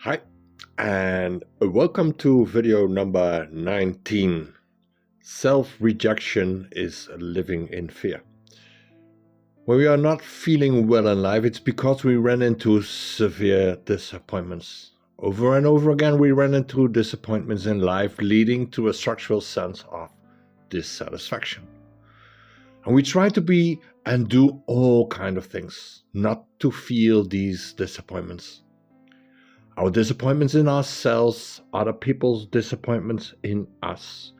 Hi, and welcome to video number 19. Self-rejection is living in fear. When we are not feeling well in life, it's because we ran into severe disappointments. Over and over again, we ran into disappointments in life, leading to a structural sense of dissatisfaction. And we try to be and do all kinds of things not to feel these disappointments. Our disappointments in ourselves, other people's disappointments in us.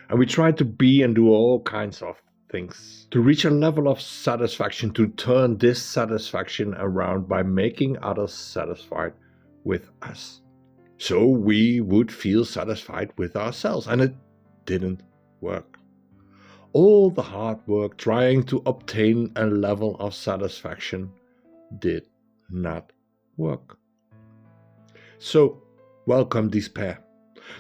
And we try to be and do all kinds of things to reach a level of satisfaction, to turn dissatisfaction around by making others satisfied with us. So we would feel satisfied with ourselves, and it didn't work. All the hard work trying to obtain a level of satisfaction did not work. So, welcome despair.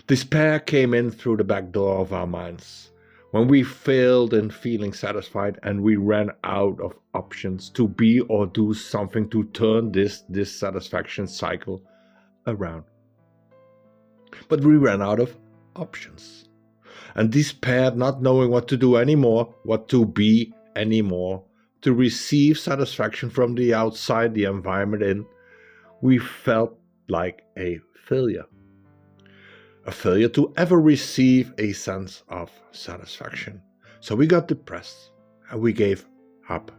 Despair came in through the back door of our minds when we failed in feeling satisfied and we ran out of options to be or do something to turn this dissatisfaction cycle around. But we ran out of options. And despair, not knowing what to do anymore, what to be anymore, to receive satisfaction from the outside, the environment in, we felt like a failure. A failure to ever receive a sense of satisfaction. So we got depressed and we gave up.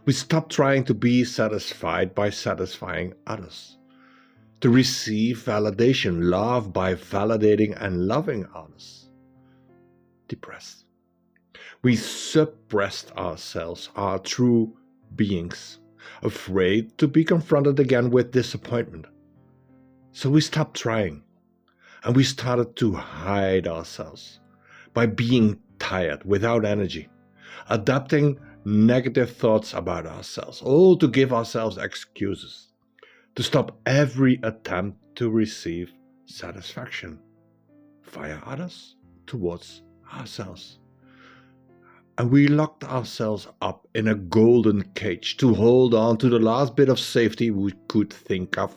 We stopped trying to be satisfied by satisfying others. To receive validation, love by validating and loving others. Depressed. We suppressed ourselves, our true beings, afraid to be confronted again with disappointment. So we stopped trying, and we started to hide ourselves by being tired, without energy, adapting negative thoughts about ourselves, all to give ourselves excuses, to stop every attempt to receive satisfaction via others towards ourselves. And we locked ourselves up in a golden cage to hold on to the last bit of safety we could think of,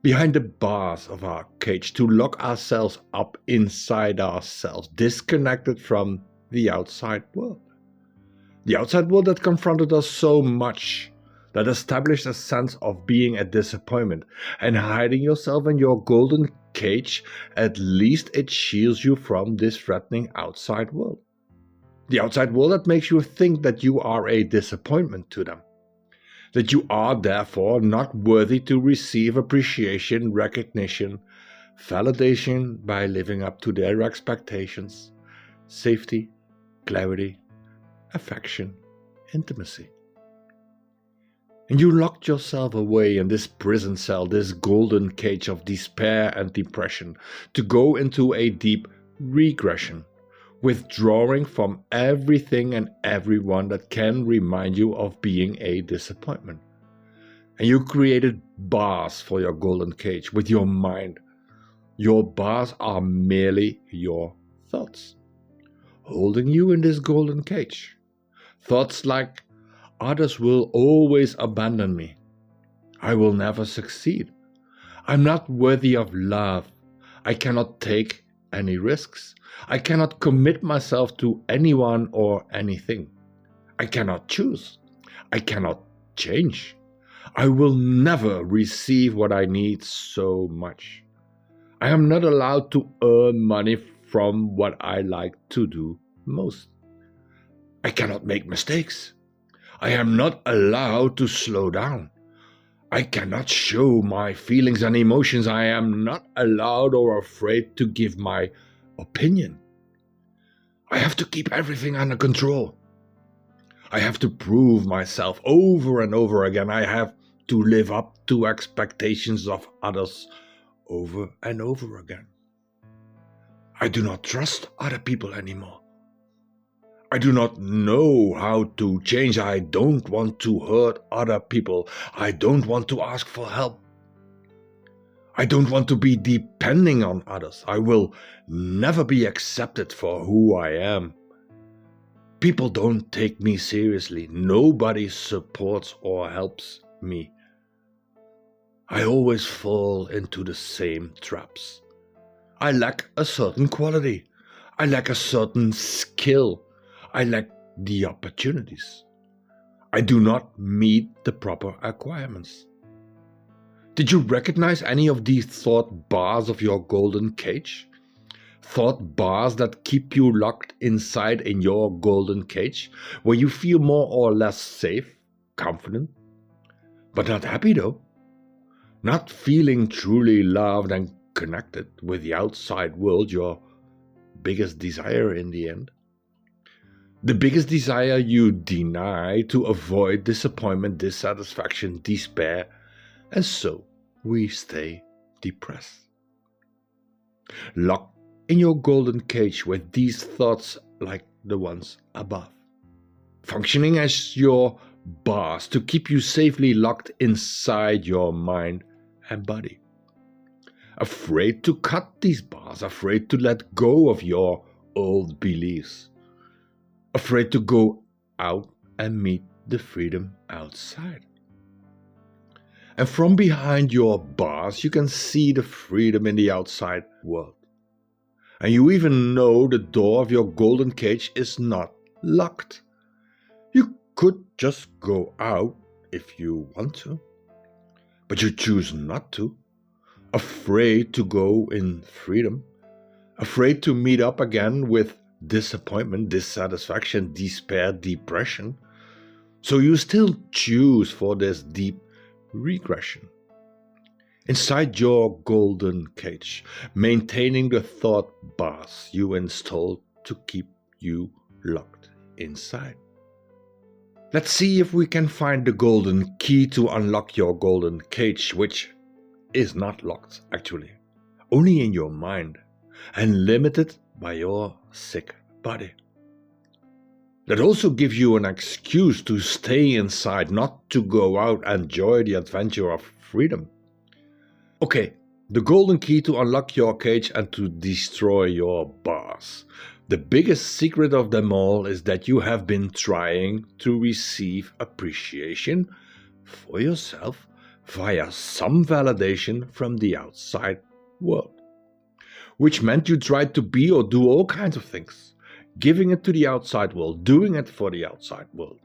behind the bars of our cage, to lock ourselves up inside ourselves, disconnected from the outside world. The outside world that confronted us so much, that established a sense of being a disappointment. And hiding yourself in your golden cage, at least it shields you from this threatening outside world. The outside world that makes you think that you are a disappointment to them. That you are therefore not worthy to receive appreciation, recognition, validation by living up to their expectations, safety, clarity, affection, intimacy. And you locked yourself away in this prison cell, this golden cage of despair and depression, to go into a deep regression, withdrawing from everything and everyone that can remind you of being a disappointment. And you created bars for your golden cage with your mind. Your bars are merely your thoughts, holding you in this golden cage. Thoughts like, others will always abandon me. I will never succeed. I'm not worthy of love. I cannot take any risks. I cannot commit myself to anyone or anything. I cannot choose. I cannot change. I will never receive what I need so much. I am not allowed to earn money from what I like to do most. I cannot make mistakes. I am not allowed to slow down. I cannot show my feelings and emotions. I am not allowed or afraid to give my opinion. I have to keep everything under control. I have to prove myself over and over again. I have to live up to expectations of others over and over again. I do not trust other people anymore. I do not know how to change. I don't want to hurt other people. I don't want to ask for help. I don't want to be depending on others. I will never be accepted for who I am. People don't take me seriously. Nobody supports or helps me. I always fall into the same traps. I lack a certain quality. I lack a certain skill. I lack the opportunities. I do not meet the proper requirements. Did you recognize any of these thought bars of your golden cage? Thought bars that keep you locked inside in your golden cage, where you feel more or less safe, confident, but not happy though. Not feeling truly loved and connected with the outside world, your biggest desire in the end. The biggest desire you deny to avoid disappointment, dissatisfaction, despair, and so we stay depressed. Locked in your golden cage with these thoughts like the ones above, functioning as your bars to keep you safely locked inside your mind and body. Afraid to cut these bars, afraid to let go of your old beliefs, afraid to go out and meet the freedom outside. And from behind your bars, you can see the freedom in the outside world. And you even know the door of your golden cage is not locked. You could just go out if you want to, but you choose not to, afraid to go in freedom, afraid to meet up again with disappointment, dissatisfaction, despair, depression. So you still choose for this deep regression. Inside your golden cage, maintaining the thought bars you installed to keep you locked inside. Let's see if we can find the golden key to unlock your golden cage, which is not locked actually, only in your mind and limited by your sick body. That also gives you an excuse to stay inside, not to go out and enjoy the adventure of freedom. Okay, the golden key to unlock your cage and to destroy your bars. The biggest secret of them all is that you have been trying to receive appreciation for yourself via some validation from the outside world, which meant you tried to be or do all kinds of things, giving it to the outside world, doing it for the outside world,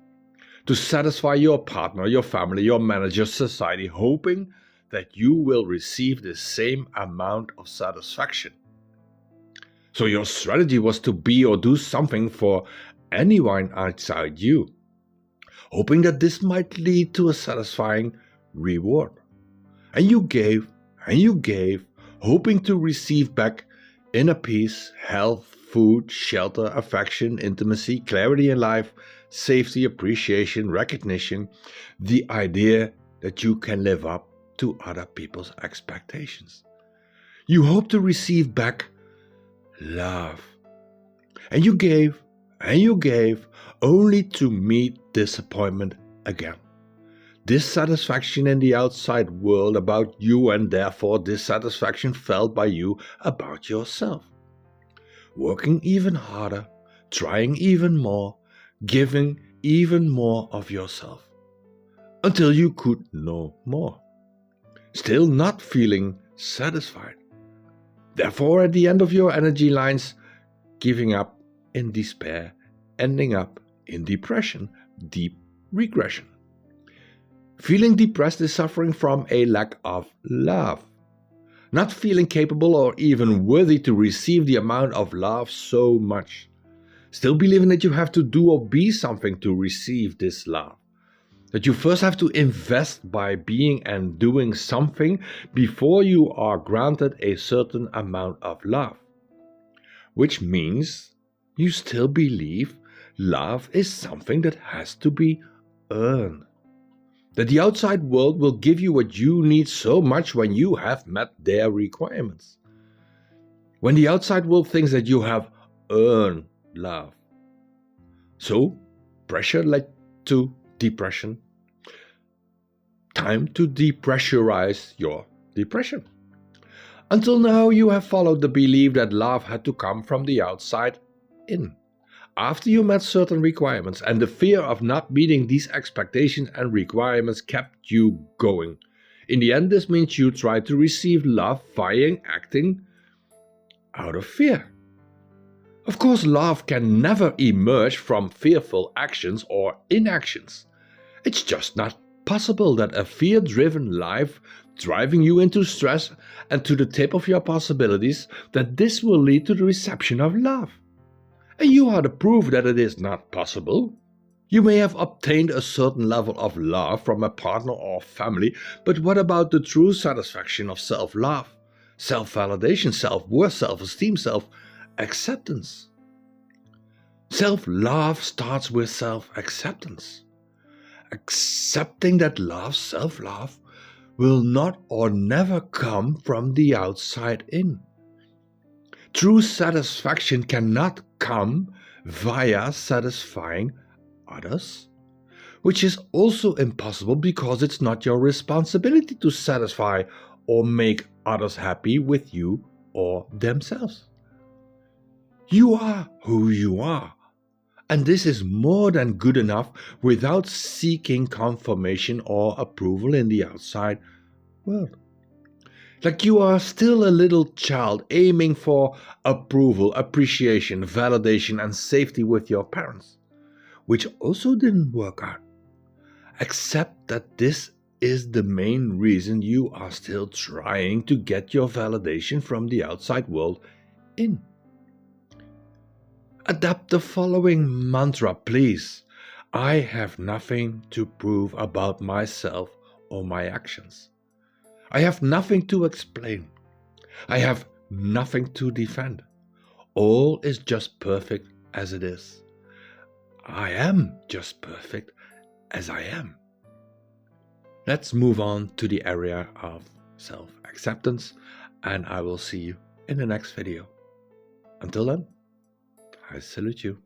to satisfy your partner, your family, your manager, society, hoping that you will receive the same amount of satisfaction. So your strategy was to be or do something for anyone outside you, hoping that this might lead to a satisfying reward. And you gave, hoping to receive back inner peace, health, food, shelter, affection, intimacy, clarity in life, safety, appreciation, recognition, the idea that you can live up to other people's expectations. You hope to receive back love. And you gave, only to meet disappointment again. Dissatisfaction in the outside world about you, and therefore dissatisfaction felt by you about yourself. Working even harder, trying even more, giving even more of yourself, until you could no more. Still not feeling satisfied. Therefore, at the end of your energy lines, giving up in despair, ending up in depression, deep regression. Feeling depressed is suffering from a lack of love. Not feeling capable or even worthy to receive the amount of love so much. Still believing that you have to do or be something to receive this love. That you first have to invest by being and doing something before you are granted a certain amount of love. Which means you still believe love is something that has to be earned. That the outside world will give you what you need so much when you have met their requirements. When the outside world thinks that you have earned love. So, pressure led to depression. Time to depressurize your depression. Until now, you have followed the belief that love had to come from the outside in. After you met certain requirements, and the fear of not meeting these expectations and requirements kept you going, In the end, this means you try to receive love via acting out of fear. Of course, love can never emerge from fearful actions or inactions. It's just not possible that a fear-driven life driving you into stress and to the tip of your possibilities, that this will lead to the reception of love. And you are the proof that it is not possible. You may have obtained a certain level of love from a partner or family, but what about the true satisfaction of self-love, self-validation, self-worth, self-esteem, self-acceptance? Self-love starts with self-acceptance. Accepting that love, self-love, will not or never come from the outside in. True satisfaction cannot come via satisfying others, which is also impossible because it's not your responsibility to satisfy or make others happy with you or themselves. You are who you are, and this is more than good enough without seeking confirmation or approval in the outside world. Like you are still a little child aiming for approval, appreciation, validation, and safety with your parents, which also didn't work out. Accept that this is the main reason you are still trying to get your validation from the outside world in. Adapt the following mantra, please. I have nothing to prove about myself or my actions. I have nothing to explain. I have nothing to defend. All is just perfect as it is. I am just perfect as I am. Let's move on to the area of self-acceptance, and I will see you in the next video. Until then, I salute you.